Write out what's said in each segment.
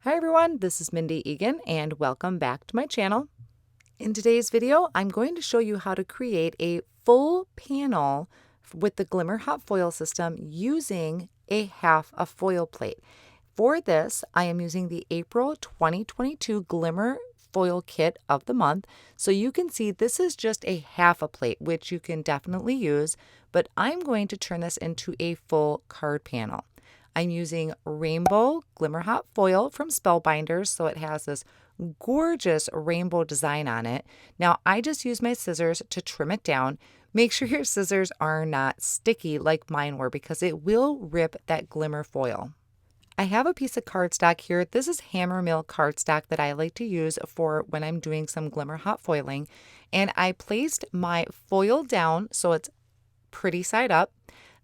Hi everyone, this is Mindy Eggen and welcome back to my channel. In today's video, I'm going to show you how to create a full panel with the Glimmer Hot Foil system using a half a foil plate. For this, I am using the April 2022 Glimmer Foil Kit of the month. So you can see this is just a half a plate, which you can definitely use, but I'm going to turn this into a full card panel. I'm using rainbow Glimmer Hot Foil from Spellbinders, so it has this gorgeous rainbow design on it. Now, I just use my scissors to trim it down. Make sure your scissors are not sticky like mine were because it will rip that glimmer foil. I have a piece of cardstock here. This is Hammermill cardstock that I like to use for when I'm doing some Glimmer Hot foiling. And I placed my foil down so it's pretty side up.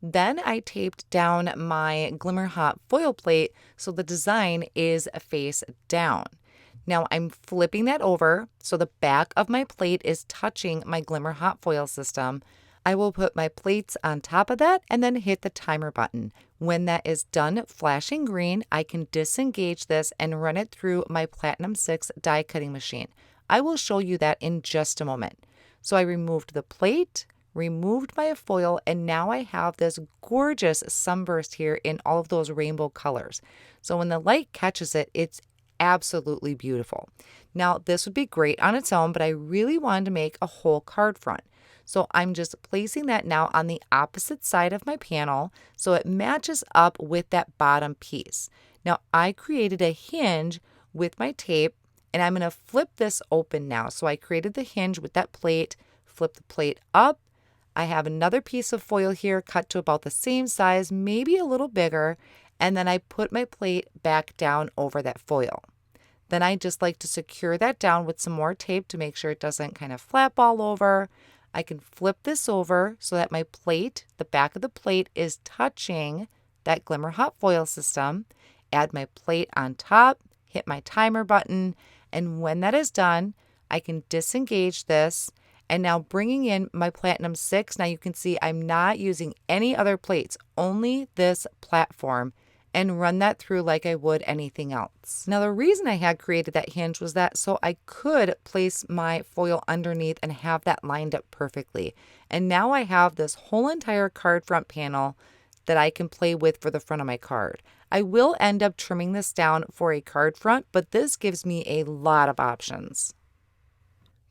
Then I taped down my Glimmer Hot foil plate so the design is face down. Now I'm flipping that over so the back of my plate is touching my Glimmer Hot foil system. I will put my plates on top of that and then hit the timer button. When that is done flashing green, I can disengage this and run it through my Platinum 6 die cutting machine. I will show you that in just a moment. So I removed the plate, removed my foil, and now I have this gorgeous sunburst here in all of those rainbow colors. So when the light catches it, it's absolutely beautiful. Now this would be great on its own, but I really wanted to make a whole card front. So I'm just placing that now on the opposite side of my panel so it matches up with that bottom piece. Now I created a hinge with my tape and I'm going to flip this open now. So I created the hinge with that plate, flip the plate up. I have another piece of foil here cut to about the same size, maybe a little bigger, and then I put my plate back down over that foil. Then I just like to secure that down with some more tape to make sure it doesn't kind of flap all over. I can flip this over so that my plate, the back of the plate, is touching that Glimmer Hot foil system. Add my plate on top, hit my timer button, and when that is done, I can disengage this. And now bringing in my Platinum 6, now you can see I'm not using any other plates, only this platform, and run that through like I would anything else. Now the reason I had created that hinge was that so I could place my foil underneath and have that lined up perfectly. And now I have this whole entire card front panel that I can play with for the front of my card. I will end up trimming this down for a card front, but this gives me a lot of options.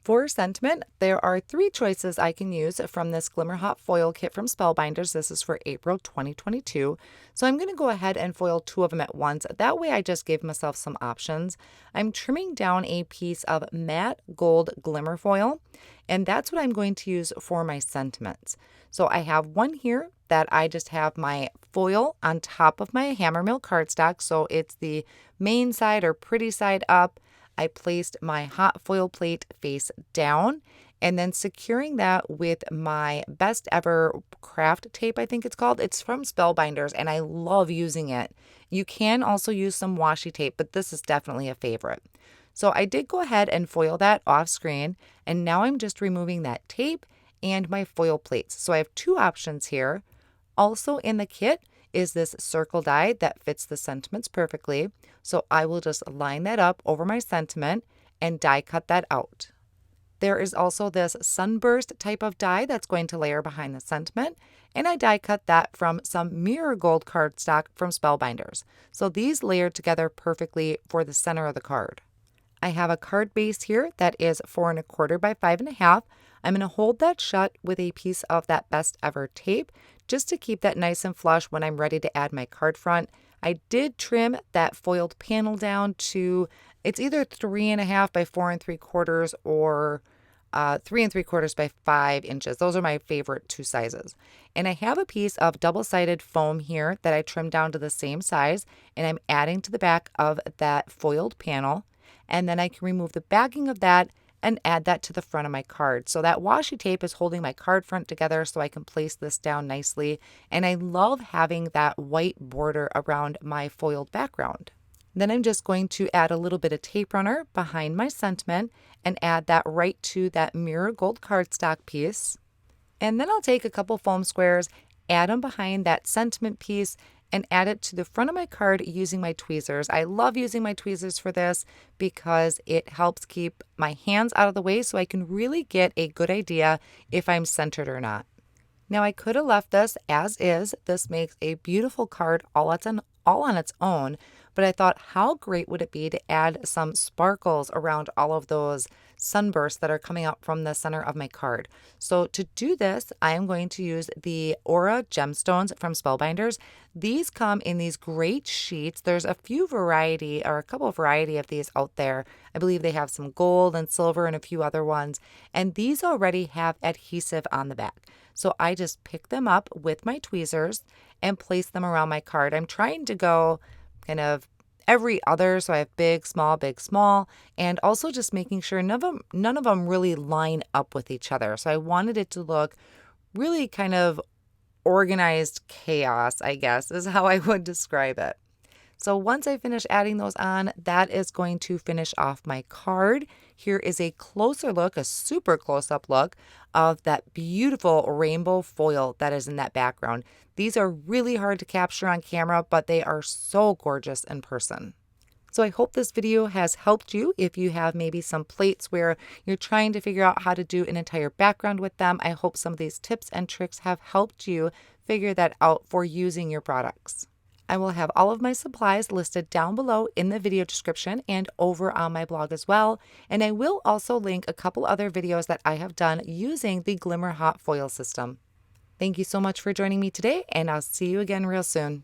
For sentiment, there are 3 choices I can use from this Glimmer Hot Foil Kit from Spellbinders. This is for April 2022. So I'm going to go ahead and foil 2 of them at once. That way I just gave myself some options. I'm trimming down a piece of matte gold glimmer foil, and that's what I'm going to use for my sentiments. So I have one here that I just have my foil on top of my Hammermill cardstock. So it's the main side or pretty side up. I placed my hot foil plate face down and then securing that with my best ever craft tape, I think it's called. It's from Spellbinders and I love using it. You can also use some washi tape, but this is definitely a favorite. So I did go ahead and foil that off screen, and now I'm just removing that tape and my foil plates. So I have 2 options here. Also in the kit is this circle die that fits the sentiments perfectly. So I will just line that up over my sentiment and die cut that out. There is also this sunburst type of die that's going to layer behind the sentiment, and I die cut that from some mirror gold cardstock from Spellbinders. So these layered together perfectly for the center of the card. I have a card base here that is 4 1/4 by 5 1/2. I'm going to hold that shut with a piece of that best ever tape just to keep that nice and flush when I'm ready to add my card front. I did trim that foiled panel down to, it's either 3 1/2 by 4 3/4 or 3 3/4 by 5 inches. Those are my favorite 2 sizes. And I have a piece of double-sided foam here that I trimmed down to the same size, and I'm adding to the back of that foiled panel. And then I can remove the backing of that and add that to the front of my card. So that washi tape is holding my card front together so I can place this down nicely. And I love having that white border around my foiled background. Then I'm just going to add a little bit of tape runner behind my sentiment and add that right to that mirror gold cardstock piece. And then I'll take a couple foam squares, add them behind that sentiment piece, and add it to the front of my card using my tweezers. I love using my tweezers for this because it helps keep my hands out of the way so I can really get a good idea if I'm centered or not. Now I could have left this as is. This makes a beautiful card all on its own, but I thought how great would it be to add some sparkles around all of those sunbursts that are coming out from the center of my card. So to do this, I am going to use the Aura gemstones from Spellbinders. These come in these great sheets. There's a few variety or a couple of variety of these out there. I believe they have some gold and silver and a few other ones, and these already have adhesive on the back. So I just pick them up with my tweezers and place them around my card. I'm trying to go kind of every other, so I have big, small, and also just making sure none of them really line up with each other. So I wanted it to look really kind of organized chaos, I guess, is how I would describe it. So once I finish adding those on, that is going to finish off my card. Here is a closer look, a super close-up look of that beautiful rainbow foil that is in that background. These are really hard to capture on camera, but they are so gorgeous in person. So I hope this video has helped you if you have maybe some plates where you're trying to figure out how to do an entire background with them. I hope some of these tips and tricks have helped you figure that out for using your products. I will have all of my supplies listed down below in the video description and over on my blog as well. And I will also link a couple other videos that I have done using the Glimmer Hot Foil system. Thank you so much for joining me today, and I'll see you again real soon.